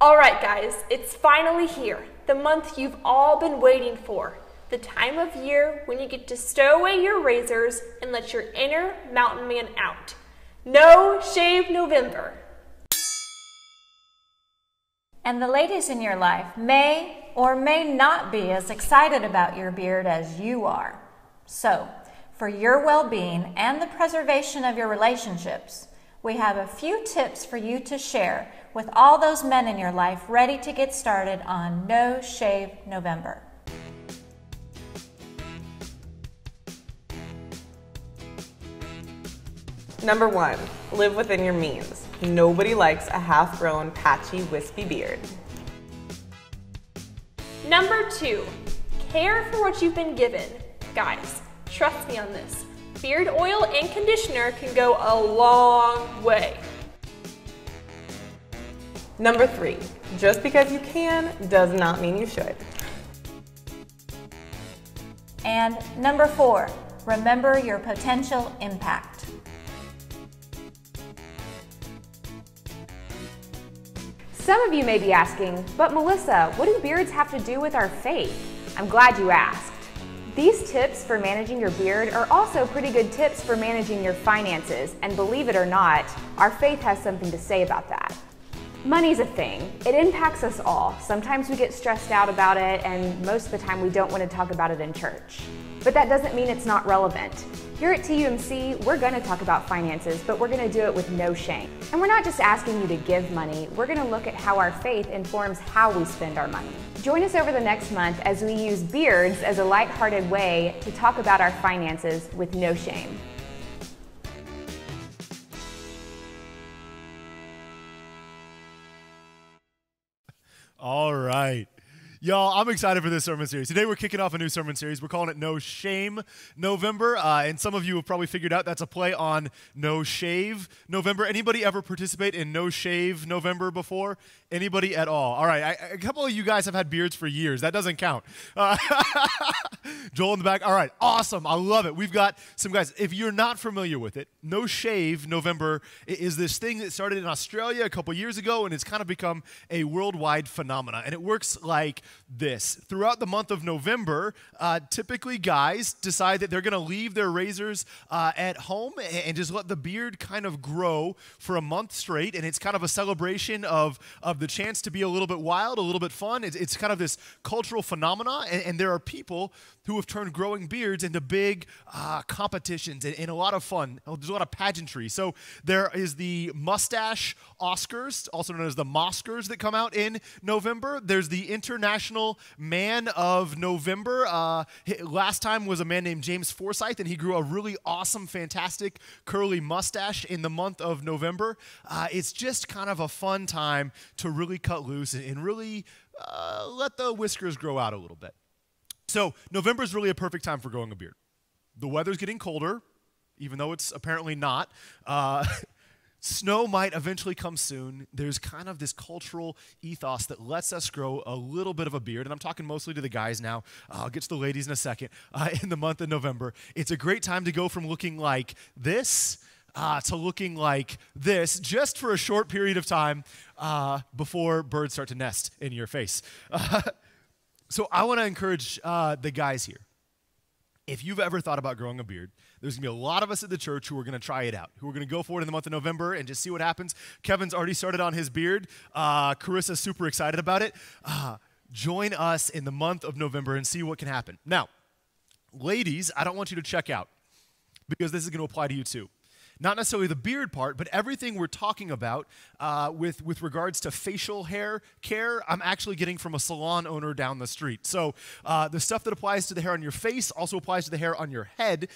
All right, guys, it's finally here. The month you've all been waiting for. The time of year when you get to stow away your razors and let your inner mountain man out. No Shave November. And the ladies in your life may or may not be as excited about your beard as you are. So, for your well-being and the preservation of your relationships, we have a few tips for you to share with all those men in your life ready to get started on No Shave November. Number 1, live within your means. Nobody likes a half-grown, patchy, wispy beard. Number 2, care for what you've been given. Guys, trust me on this. Beard oil and conditioner can go a long way. Number 3, just because you can does not mean you should. And number 4, remember your potential impact. Some of you may be asking, but Melissa, what do beards have to do with our faith? I'm glad you asked. These tips for managing your beard are also pretty good tips for managing your finances, and believe it or not, our faith has something to say about that. Money's a thing. It impacts us all. Sometimes we get stressed out about it, and most of the time we don't want to talk about it in church. But that doesn't mean it's not relevant. Here at TUMC, we're going to talk about finances, but we're going to do it with no shame. And we're not just asking you to give money, we're going to look at how our faith informs how we spend our money. Join us over the next month as we use beards as a lighthearted way to talk about our finances with no shame. All right. Y'all, I'm excited for this sermon series. Today we're kicking off a new sermon series. We're calling it No Shame November, and some of you have probably figured out that's a play on No Shave November. Anybody ever participate in No Shave November before? Anybody at all? All right, a couple of you guys have had beards for years. That doesn't count. Joel in the back. All right, awesome. I love it. We've got some guys. If you're not familiar with it, No Shave November is this thing that started in Australia a couple years ago, and it's kind of become a worldwide phenomenon. And it works like this. Throughout the month of November, typically guys decide that they're going to leave their razors at home and just let the beard kind of grow for a month straight. And it's kind of a celebration of the chance to be a little bit wild, a little bit fun. It's kind of this cultural phenomena. And there are people who have turned growing beards into big competitions and a lot of fun. There's a lot of pageantry. So there is the Mustache Oscars, also known as the Moscars, that come out in November. There's the International Man of November. Last time was a man named James Forsyth, and he grew a really awesome, fantastic, curly mustache in the month of November. It's just kind of a fun time to really cut loose and really let the whiskers grow out a little bit. So November is really a perfect time for growing a beard. The weather's getting colder, even though it's apparently not. Snow might eventually come soon. There's kind of this cultural ethos that lets us grow a little bit of a beard, and I'm talking mostly to the guys now. I'll get to the ladies in a second. In the month of November, it's a great time to go from looking like this to looking like this, just for a short period of time before birds start to nest in your face. So I want to encourage the guys here. If you've ever thought about growing a beard, there's going to be a lot of us at the church who are going to try it out, who are going to go for it in the month of November and just see what happens. Kevin's already started on his beard. Carissa's super excited about it. Join us in the month of November and see what can happen. Now, ladies, I don't want you to check out because this is going to apply to you too. Not necessarily the beard part, but everything we're talking about with regards to facial hair care, I'm actually getting from a salon owner down the street. So the stuff that applies to the hair on your face also applies to the hair on your head,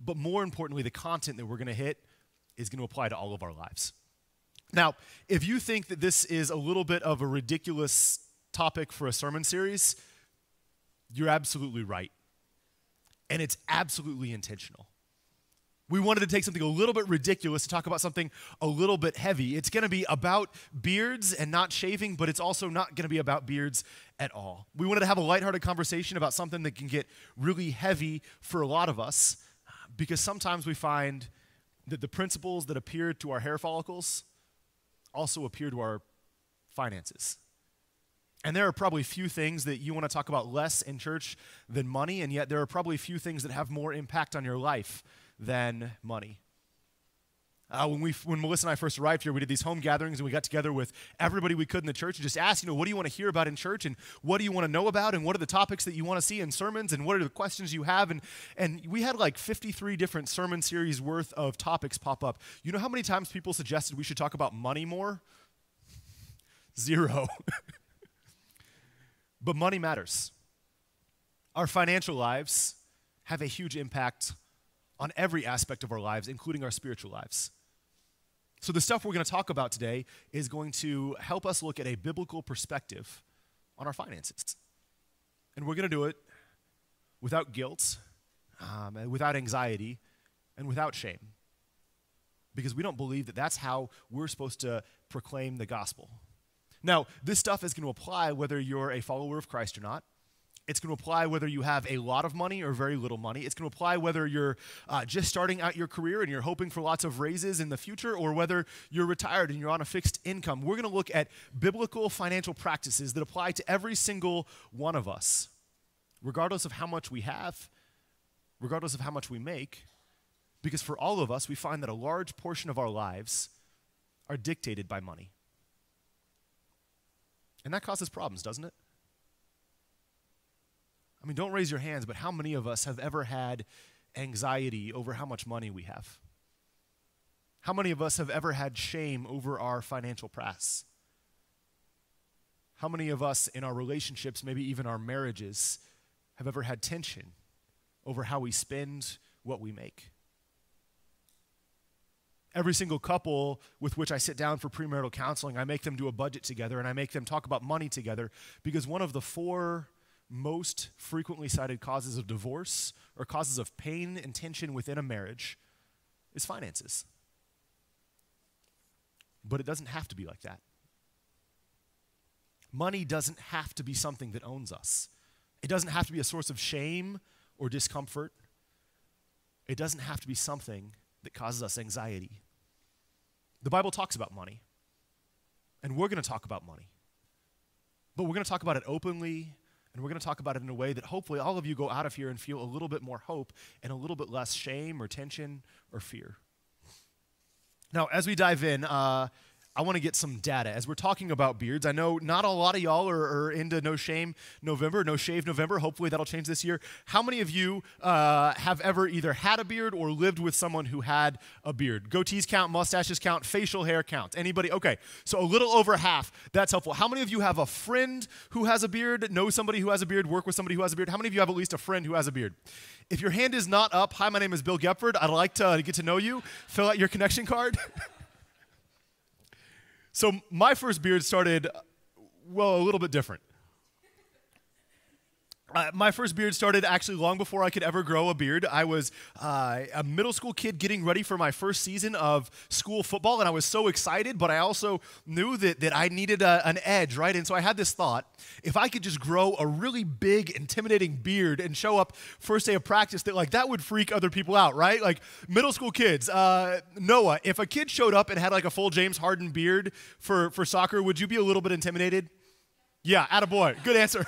but more importantly, the content that we're going to hit is going to apply to all of our lives. Now, if you think that this is a little bit of a ridiculous topic for a sermon series, you're absolutely right. And it's absolutely intentional. We wanted to take something a little bit ridiculous to talk about something a little bit heavy. It's going to be about beards and not shaving, but it's also not going to be about beards at all. We wanted to have a lighthearted conversation about something that can get really heavy for a lot of us because sometimes we find that the principles that appear to our hair follicles also appear to our finances. And there are probably few things that you want to talk about less in church than money, and yet there are probably few things that have more impact on your life than money. When Melissa and I first arrived here, we did these home gatherings, and we got together with everybody we could in the church and just asked, what do you want to hear about in church, and what do you want to know about, and what are the topics that you want to see in sermons, and what are the questions you have, and we had like 53 different sermon series worth of topics pop up. You know how many times people suggested we should talk about money more? 0. But money matters. Our financial lives have a huge impact on every aspect of our lives, including our spiritual lives. So the stuff we're going to talk about today is going to help us look at a biblical perspective on our finances. And we're going to do it without guilt, without anxiety, and without shame. Because we don't believe that that's how we're supposed to proclaim the gospel. Now, this stuff is going to apply whether you're a follower of Christ or not. It's going to apply whether you have a lot of money or very little money. It's going to apply whether you're just starting out your career and you're hoping for lots of raises in the future, or whether you're retired and you're on a fixed income. We're going to look at biblical financial practices that apply to every single one of us, regardless of how much we have, regardless of how much we make, because for all of us, we find that a large portion of our lives are dictated by money. And that causes problems, doesn't it? I mean, don't raise your hands, but how many of us have ever had anxiety over how much money we have? How many of us have ever had shame over our financial press? How many of us in our relationships, maybe even our marriages, have ever had tension over how we spend what we make? Every single couple with which I sit down for premarital counseling, I make them do a budget together, and I make them talk about money together, because one of the 4 most frequently cited causes of divorce or causes of pain and tension within a marriage is finances. But it doesn't have to be like that. Money doesn't have to be something that owns us. It doesn't have to be a source of shame or discomfort. It doesn't have to be something that causes us anxiety. The Bible talks about money, and we're going to talk about money. But we're going to talk about it openly, and we're going to talk about it in a way that hopefully all of you go out of here and feel a little bit more hope and a little bit less shame or tension or fear. Now, as we dive in, I want to get some data. As we're talking about beards, I know not a lot of y'all are into No Shame November, No Shave November. Hopefully that'll change this year. How many of you have ever either had a beard or lived with someone who had a beard? Goatees count, mustaches count, facial hair count. Anybody? Okay, so a little over half. That's helpful. How many of you have a friend who has a beard, know somebody who has a beard, work with somebody who has a beard? How many of you have at least a friend who has a beard? If your hand is not up, hi, my name is Bill Gepford. I'd like to get to know you. Fill out your connection card. So my first beard started, well, a little bit different. My first beard started actually long before I could ever grow a beard. I was a middle school kid getting ready for my first season of school football, and I was so excited, but I also knew that I needed an edge, right? And so I had this thought, if I could just grow a really big, intimidating beard and show up first day of practice, that would freak other people out, right? Like middle school kids. Noah, if a kid showed up and had like a full James Harden beard for soccer, would you be a little bit intimidated? Yeah, attaboy. Good answer.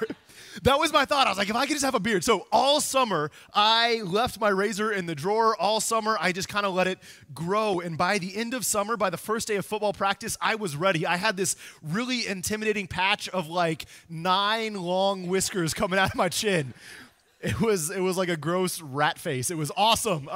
That was my thought. I was like, if I could just have a beard. So all summer, I left my razor in the drawer. All summer, I just kind of let it grow. And by the end of summer, by the first day of football practice, I was ready. I had this really intimidating patch of like 9 long whiskers coming out of my chin. It was like a gross rat face. It was awesome.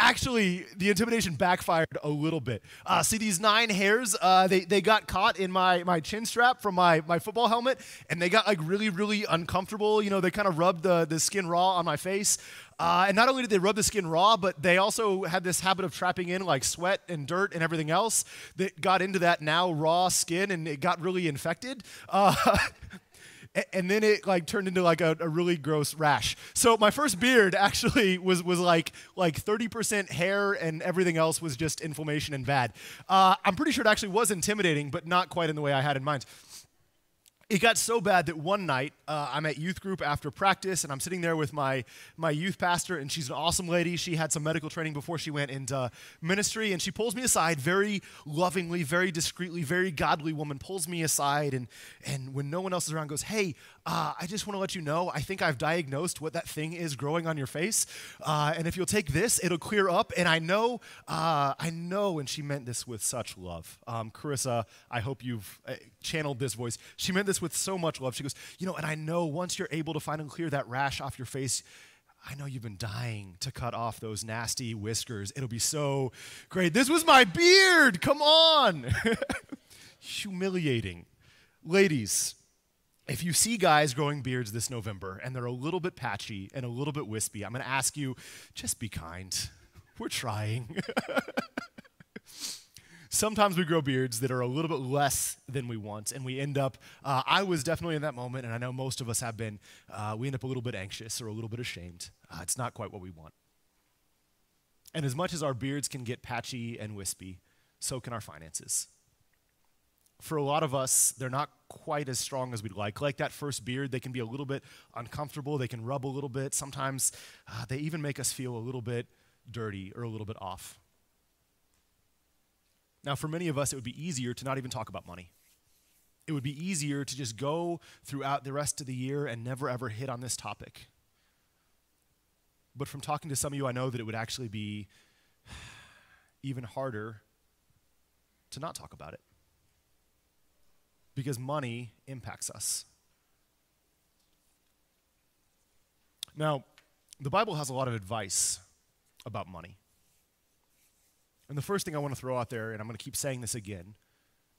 Actually, the intimidation backfired a little bit. See these 9 hairs? They got caught in my chin strap from my football helmet, and they got like really, really uncomfortable. You know, they kind of rubbed the skin raw on my face. And not only did they rub the skin raw, but they also had this habit of trapping in like sweat and dirt and everything else that got into that now raw skin, and it got really infected. And then it like turned into like a really gross rash. So my first beard actually was like 30% hair, and everything else was just inflammation and bad. I'm pretty sure it actually was intimidating, but not quite in the way I had in mind. It got so bad that one night, I'm at youth group after practice, and I'm sitting there with my youth pastor, and she's an awesome lady. She had some medical training before she went into ministry, and she pulls me aside very lovingly, very discreetly, very godly woman, pulls me aside, and when no one else is around, goes, "Hey, I just want to let you know, I think I've diagnosed what that thing is growing on your face, and if you'll take this, it'll clear up, and I know," and she meant this with such love. Carissa, I hope you've channeled this voice. She meant this with so much love. She goes, and I know once you're able to finally clear that rash off your face, I know you've been dying to cut off those nasty whiskers. It'll be so great. This was my beard. Come on. Humiliating. Ladies, if you see guys growing beards this November and they're a little bit patchy and a little bit wispy, I'm going to ask you, just be kind. We're trying. Sometimes we grow beards that are a little bit less than we want, and we end up, I was definitely in that moment, and I know most of us have been, we end up a little bit anxious or a little bit ashamed. It's not quite what we want. And as much as our beards can get patchy and wispy, so can our finances. For a lot of us, they're not quite as strong as we'd like. Like that first beard, they can be a little bit uncomfortable, they can rub a little bit. Sometimes they even make us feel a little bit dirty or a little bit off. Now, for many of us, it would be easier to not even talk about money. It would be easier to just go throughout the rest of the year and never ever hit on this topic. But from talking to some of you, I know that it would actually be even harder to not talk about it. Because money impacts us. Now, the Bible has a lot of advice about money. And the first thing I want to throw out there, and I'm going to keep saying this again,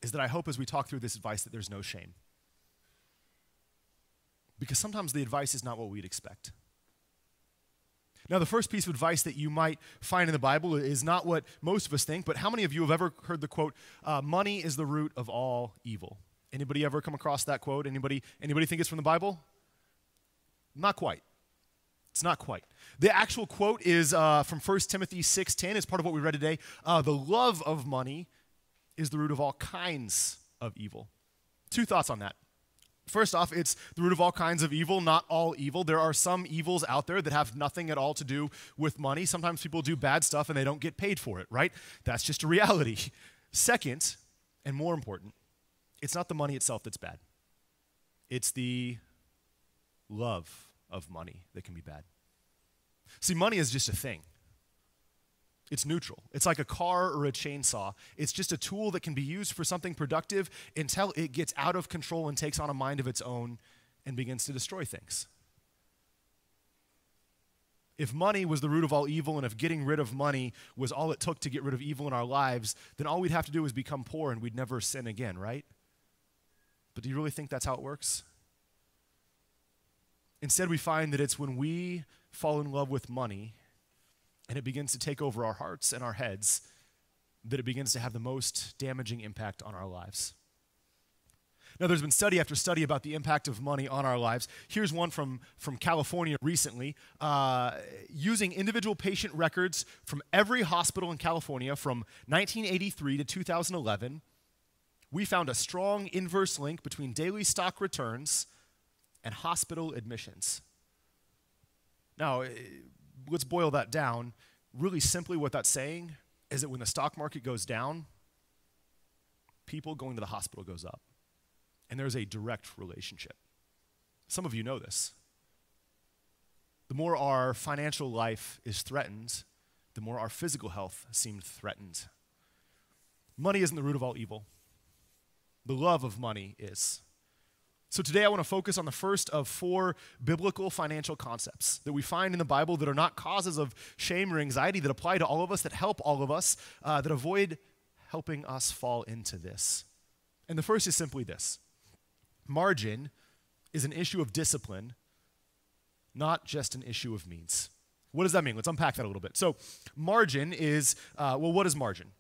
is that I hope as we talk through this advice that there's no shame. Because sometimes the advice is not what we'd expect. Now, the first piece of advice that you might find in the Bible is not what most of us think, but how many of you have ever heard the quote, money is the root of all evil? Anybody ever come across that quote? Anybody think it's from the Bible? Not quite. It's not quite. The actual quote is from 1 Timothy 6:10. It's part of what we read today. The love of money is the root of all kinds of evil. Two thoughts on that. First off, it's the root of all kinds of evil, not all evil. There are some evils out there that have nothing at all to do with money. Sometimes people do bad stuff and they don't get paid for it, right? That's just a reality. Second, and more important, it's not the money itself that's bad. It's the love of money that can be bad. See, money is just a thing. It's neutral. It's like a car or a chainsaw. It's just a tool that can be used for something productive until it gets out of control and takes on a mind of its own and begins to destroy things. If money was the root of all evil, and if getting rid of money was all it took to get rid of evil in our lives, then all we'd have to do is become poor and we'd never sin again, right? But do you really think that's how it works? Instead, we find that it's when we fall in love with money and it begins to take over our hearts and our heads that it begins to have the most damaging impact on our lives. Now, there's been study after study about the impact of money on our lives. Here's one from California recently. Using individual patient records from every hospital in California from 1983 to 2011, we found a strong inverse link between daily stock returns and hospital admissions. Now, let's boil that down. Really simply what that's saying is that when the stock market goes down, people going to the hospital goes up. And there's a direct relationship. Some of you know this. The more our financial life is threatened, the more our physical health seemed threatened. Money isn't the root of all evil. The love of money is. So today I want to focus on the first of 4 biblical financial concepts that we find in the Bible that are not causes of shame or anxiety, that apply to all of us, that help all of us, that avoid helping us fall into this. And the first is simply this. Margin is an issue of discipline, not just an issue of means. What does that mean? Let's unpack that a little bit. So margin is, what is margin?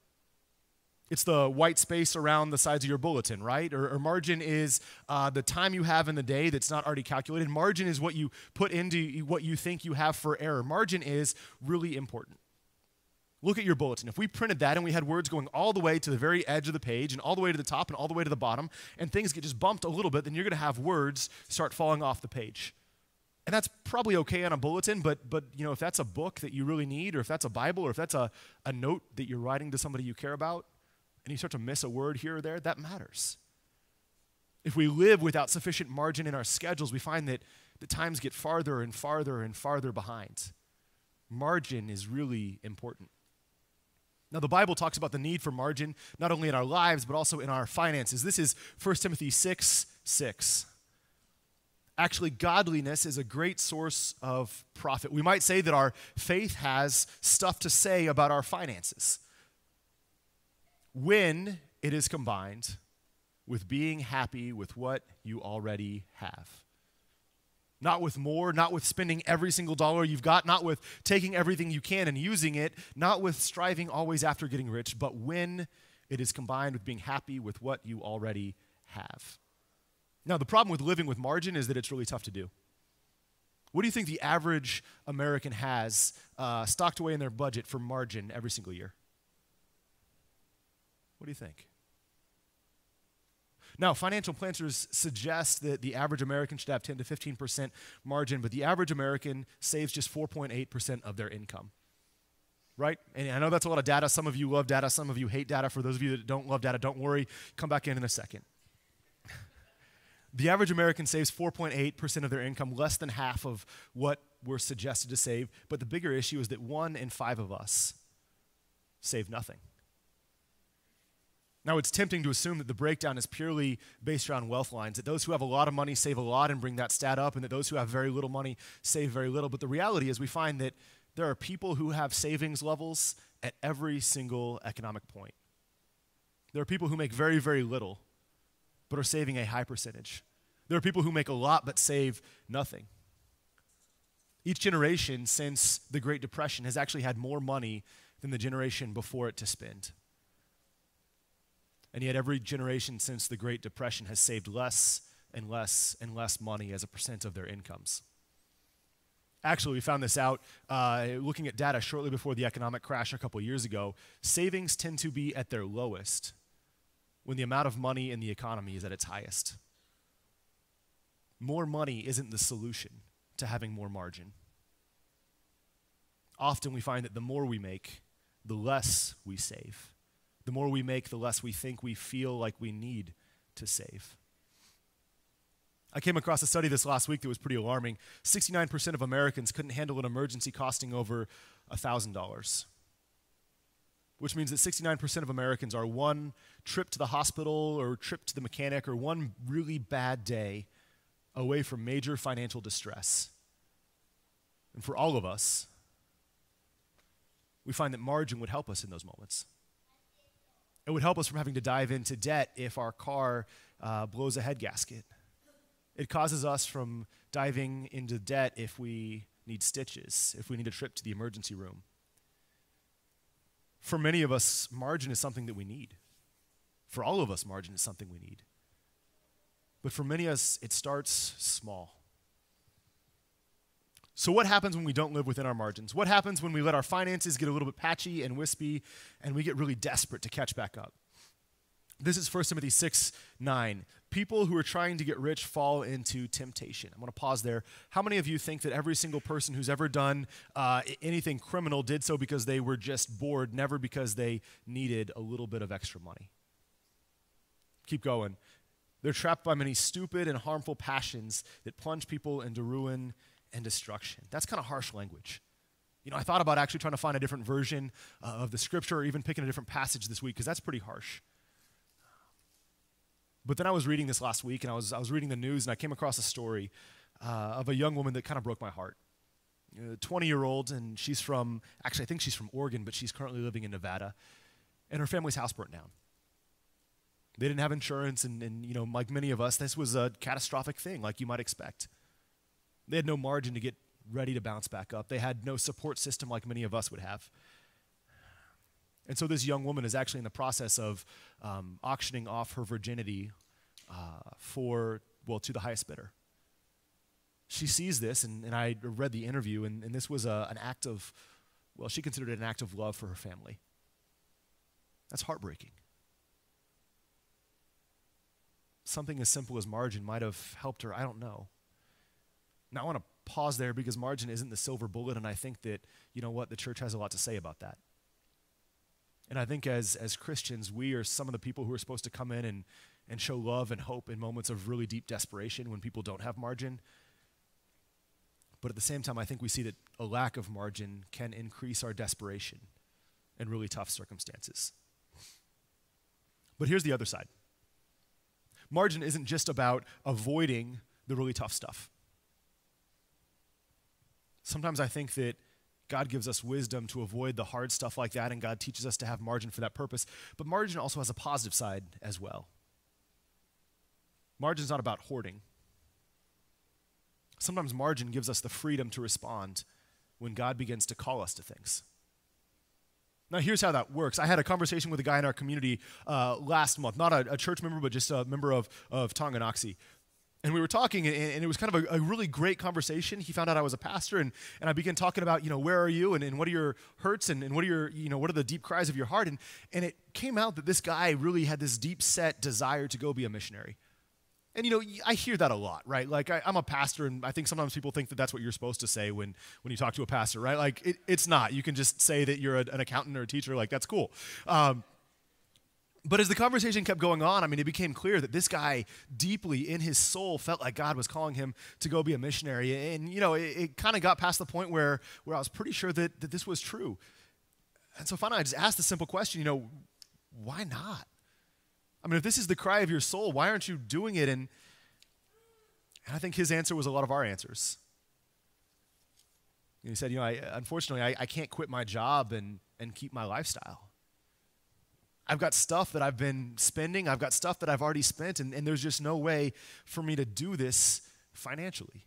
It's the white space around the sides of your bulletin, right? Or margin is the time you have in the day that's not already calculated. Margin is what you put into what you think you have for error. Margin is really important. Look at your bulletin. If we printed that and we had words going all the way to the very edge of the page and all the way to the top and all the way to the bottom, and things get just bumped a little bit, then you're going to have words start falling off the page. And that's probably okay on a bulletin, but if that's a book that you really need, or if that's a Bible, or if that's a note that you're writing to somebody you care about, and you start to miss a word here or there, that matters. If we live without sufficient margin in our schedules, we find that the times get farther and farther and farther behind. Margin is really important. Now, the Bible talks about the need for margin, not only in our lives, but also in our finances. This is 1 Timothy 6:6. Actually, godliness is a great source of profit. We might say that our faith has stuff to say about our finances when it is combined with being happy with what you already have. Not with more, not with spending every single dollar you've got, not with taking everything you can and using it, not with striving always after getting rich, but when it is combined with being happy with what you already have. Now, the problem with living with margin is that it's really tough to do. What do you think the average American has stocked away in their budget for margin every single year? What do you think? Now, financial planners suggest that the average American should have 10 to 15% margin, but the average American saves just 4.8% of their income. Right? And I know that's a lot of data. Some of you love data. Some of you hate data. For those of you that don't love data, don't worry. Come back in a second. The average American saves 4.8% of their income, less than half of what we're suggested to save. But the bigger issue is that 1 in 5 of us save nothing. Now, it's tempting to assume that the breakdown is purely based around wealth lines, that those who have a lot of money save a lot and bring that stat up, and that those who have very little money save very little. But the reality is we find that there are people who have savings levels at every single economic point. There are people who make very, very little, but are saving a high percentage. There are people who make a lot but save nothing. Each generation since the Great Depression has actually had more money than the generation before it to spend. And yet every generation since the Great Depression has saved less and less and less money as a percent of their incomes. Actually, we found this out looking at data shortly before the economic crash a couple years ago. Savings tend to be at their lowest when the amount of money in the economy is at its highest. More money isn't the solution to having more margin. Often we find that the more we make, the less we save. The more we make, the less we think we feel like we need to save. I came across a study this last week that was pretty alarming. 69% of Americans couldn't handle an emergency costing over $1,000, which means that 69% of Americans are one trip to the hospital or trip to the mechanic or one really bad day away from major financial distress. And for all of us, we find that margin would help us in those moments. It would help us from having to dive into debt if our car blows a head gasket. It causes us from diving into debt if we need stitches, if we need a trip to the emergency room. For many of us, margin is something that we need. For all of us, margin is something we need. But for many of us, it starts small. So what happens when we don't live within our margins? What happens when we let our finances get a little bit patchy and wispy and we get really desperate to catch back up? This is 1 Timothy 6:9. People who are trying to get rich fall into temptation. I'm going to pause there. How many of you think that every single person who's ever done anything criminal did so because they were just bored, never because they needed a little bit of extra money? Keep going. They're trapped by many stupid and harmful passions that plunge people into ruin and destruction. That's kind of harsh language. You know, I thought about actually trying to find a different version of the scripture or even picking a different passage this week because that's pretty harsh. But then I was reading this last week and I was reading the news and I came across a story of a young woman that kind of broke my heart. 20-year-old, and she's from, actually I think she's from Oregon, but she's currently living in Nevada. And her family's house burnt down. They didn't have insurance and you know, like many of us, this was a catastrophic thing like you might expect. They had no margin to get ready to bounce back up. They had no support system like many of us would have. And so this young woman is actually in the process of auctioning off her virginity to the highest bidder. She sees this, and I read the interview, and this was an act of well, she considered it an act of love for her family. That's heartbreaking. Something as simple as margin might have helped her. I don't know. Now, I want to pause there because margin isn't the silver bullet, and I think that, you know what, the church has a lot to say about that. And I think as Christians, we are some of the people who are supposed to come in and show love and hope in moments of really deep desperation when people don't have margin. But at the same time, I think we see that a lack of margin can increase our desperation in really tough circumstances. But here's the other side. Margin isn't just about avoiding the really tough stuff. Sometimes I think that God gives us wisdom to avoid the hard stuff like that, and God teaches us to have margin for that purpose. But margin also has a positive side as well. Margin's not about hoarding. Sometimes margin gives us the freedom to respond when God begins to call us to things. Now, here's how that works. I had a conversation with a guy in our community last month, not a church member, but just a member of Tonganoxie. And we were talking, and it was kind of a really great conversation. He found out I was a pastor, and I began talking about, where are you, and what are your hurts, and what are your, what are the deep cries of your heart? And it came out that this guy really had this deep-set desire to go be a missionary. And, I hear that a lot, right? Like, I'm a pastor, and I think sometimes people think that that's what you're supposed to say when you talk to a pastor, right? Like, it's not. You can just say that you're an accountant or a teacher. Like, that's cool. But as the conversation kept going on, it became clear that this guy deeply in his soul felt like God was calling him to go be a missionary. And, it kind of got past the point where I was pretty sure that this was true. And so finally I just asked the simple question, why not? If this is the cry of your soul, why aren't you doing it? And I think his answer was a lot of our answers. He said, unfortunately, I can't quit my job and keep my lifestyle. I've got stuff that I've been spending. I've got stuff that I've already spent, and there's just no way for me to do this financially.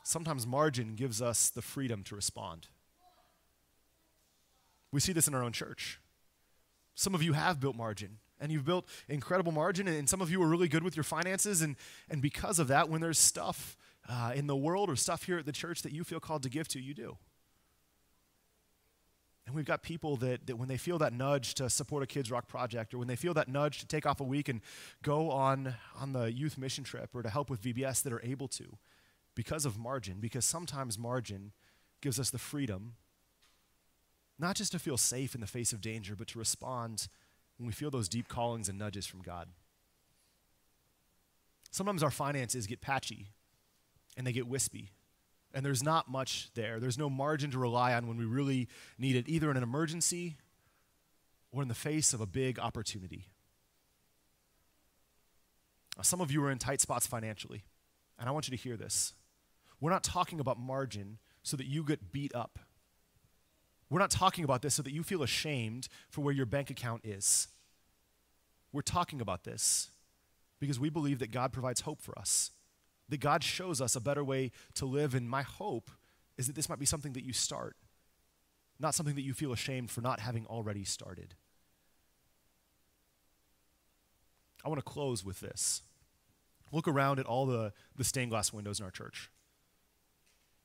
Sometimes margin gives us the freedom to respond. We see this in our own church. Some of you have built margin, and you've built incredible margin, and some of you are really good with your finances, and because of that, when there's stuff in the world or stuff here at the church that you feel called to give to, you do. And we've got people that when they feel that nudge to support a Kids Rock project, or when they feel that nudge to take off a week and go on the youth mission trip or to help with VBS, that are able to because of margin, because sometimes margin gives us the freedom not just to feel safe in the face of danger, but to respond when we feel those deep callings and nudges from God. Sometimes our finances get patchy and they get wispy. And there's not much there. There's no margin to rely on when we really need it, either in an emergency or in the face of a big opportunity. Now, some of you are in tight spots financially, and I want you to hear this. We're not talking about margin so that you get beat up. We're not talking about this so that you feel ashamed for where your bank account is. We're talking about this because we believe that God provides hope for us, that God shows us a better way to live, and my hope is that this might be something that you start, not something that you feel ashamed for not having already started. I want to close with this. Look around at all the stained glass windows in our church.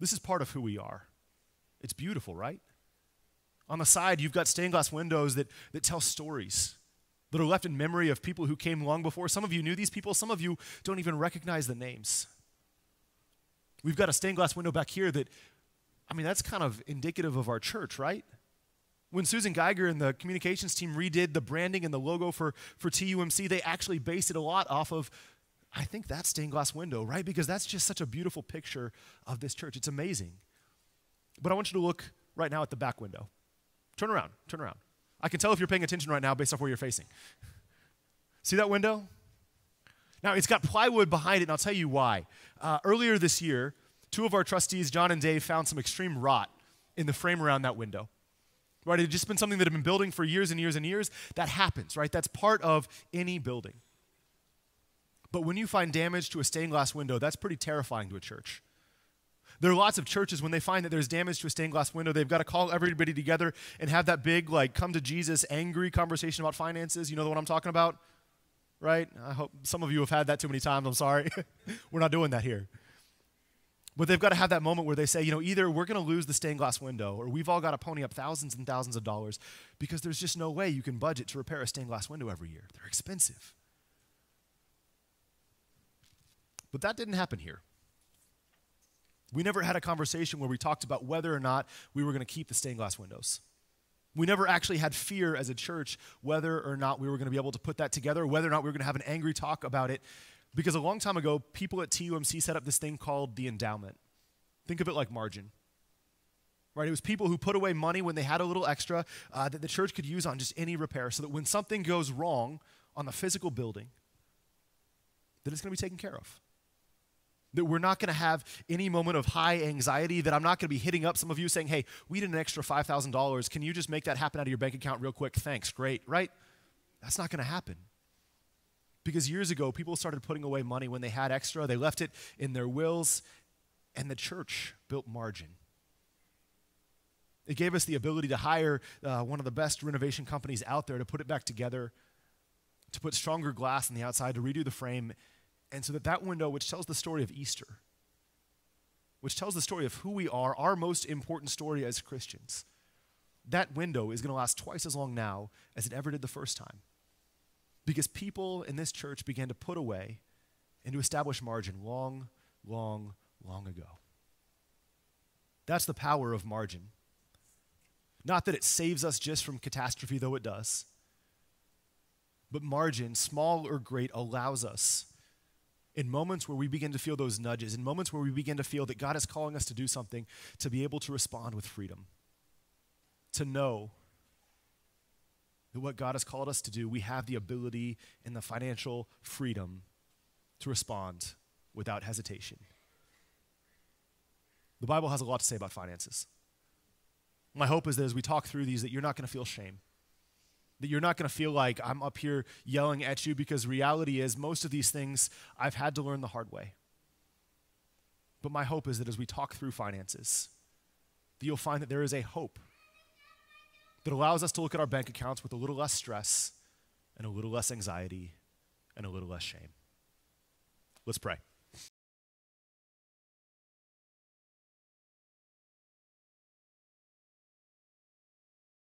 This is part of who we are. It's beautiful, right? On the side, you've got stained glass windows that tell stories that are left in memory of people who came long before. Some of you knew these people. Some of you don't even recognize the names. We've got a stained glass window back here that, that's kind of indicative of our church, right? When Susan Geiger and the communications team redid the branding and the logo for TUMC, they actually based it a lot off of, I think, that stained glass window, right? Because that's just such a beautiful picture of this church. It's amazing. But I want you to look right now at the back window. Turn around. I can tell if you're paying attention right now based off where you're facing. See that window? Now, it's got plywood behind it, and I'll tell you why. Earlier this year, two of our trustees, John and Dave, found some extreme rot in the frame around that window. Right? It had just been something that had been building for years and years and years. That happens, right? That's part of any building. But when you find damage to a stained glass window, that's pretty terrifying to a church. There are lots of churches, when they find that there's damage to a stained glass window, they've got to call everybody together and have that big, come to Jesus, angry conversation about finances. You know what I'm talking about? Right? I hope some of you have had that too many times. I'm sorry. We're not doing that here. But they've got to have that moment where they say, either we're going to lose the stained glass window or we've all got to pony up thousands and thousands of dollars because there's just no way you can budget to repair a stained glass window every year. They're expensive. But that didn't happen here. We never had a conversation where we talked about whether or not we were going to keep the stained glass windows. We never actually had fear as a church whether or not we were going to be able to put that together, whether or not we were going to have an angry talk about it. Because a long time ago, people at TUMC set up this thing called the endowment. Think of it like margin. Right? It was people who put away money when they had a little extra that the church could use on just any repair so that when something goes wrong on the physical building, that it's going to be taken care of. That we're not going to have any moment of high anxiety, that I'm not going to be hitting up some of you saying, hey, we need an extra $5,000. Can you just make that happen out of your bank account real quick? Thanks, great, right? That's not going to happen. Because years ago, people started putting away money when they had extra. They left it in their wills, and the church built margin. It gave us the ability to hire one of the best renovation companies out there to put it back together, to put stronger glass on the outside, to redo the frame, and so that window, which tells the story of Easter, which tells the story of who we are, our most important story as Christians, that window is going to last twice as long now as it ever did the first time. Because people in this church began to put away and to establish margin long, long, long ago. That's the power of margin. Not that it saves us just from catastrophe, though it does. But margin, small or great, allows us in moments where we begin to feel those nudges, in moments where we begin to feel that God is calling us to do something, to be able to respond with freedom. To know that what God has called us to do, we have the ability and the financial freedom to respond without hesitation. The Bible has a lot to say about finances. My hope is that as we talk through these, that you're not going to feel shame. That you're not going to feel like I'm up here yelling at you, because reality is most of these things I've had to learn the hard way. But my hope is that as we talk through finances, that you'll find that there is a hope that allows us to look at our bank accounts with a little less stress and a little less anxiety and a little less shame. Let's pray.